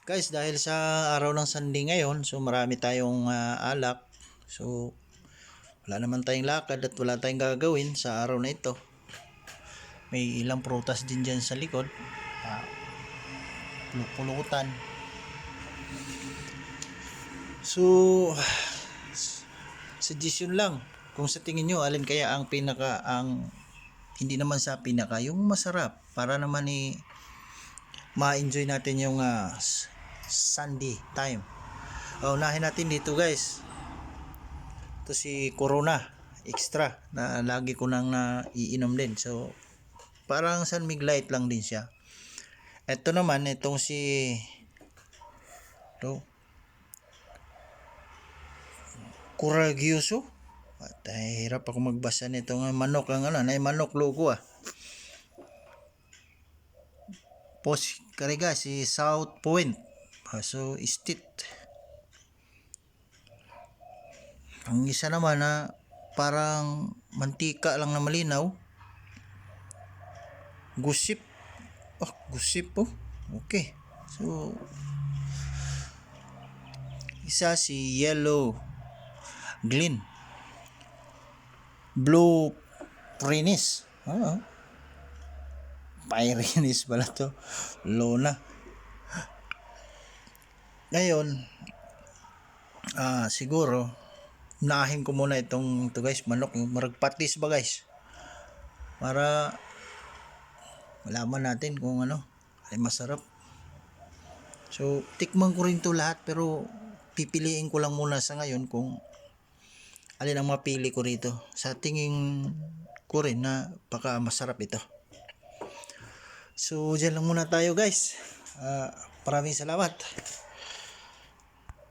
Guys, dahil sa araw ng Sunday ngayon, so marami tayong alak. So wala naman tayong lakad at wala tayong gagawin sa araw na ito. May ilang prutas din dyan sa likod. Pulutan. So suggestion lang, kung sa tingin nyo alin kaya ang hindi naman sa pinaka, yung masarap para naman ma-enjoy natin yung Sunday time. Unahin natin dito guys, ito si Corona Extra na lagi ko nang iinom din. So parang San Mig Light lang din siya. Ito naman, itong Coraggioso. At hirap ako magbasa nito ng manok ang manok logo Post Kariga si South Point. So State. Ang isa naman na parang mantika lang na malinaw. Gusip. Gusip po. Okay. So isa si Yellow Glen. Blue Prinis. Pyrenis pala to. Lona. Ngayon, siguro unahin ko muna ito guys, manok, yung maragpatis ba guys, para malaman natin kung ay masarap. So tikman ko rin to lahat, pero pipiliin ko lang muna sa ngayon kung alin ang mapili ko rito. Sa tingin ko rin na baka masarap ito. So dyan lang muna tayo guys. Maraming salamat.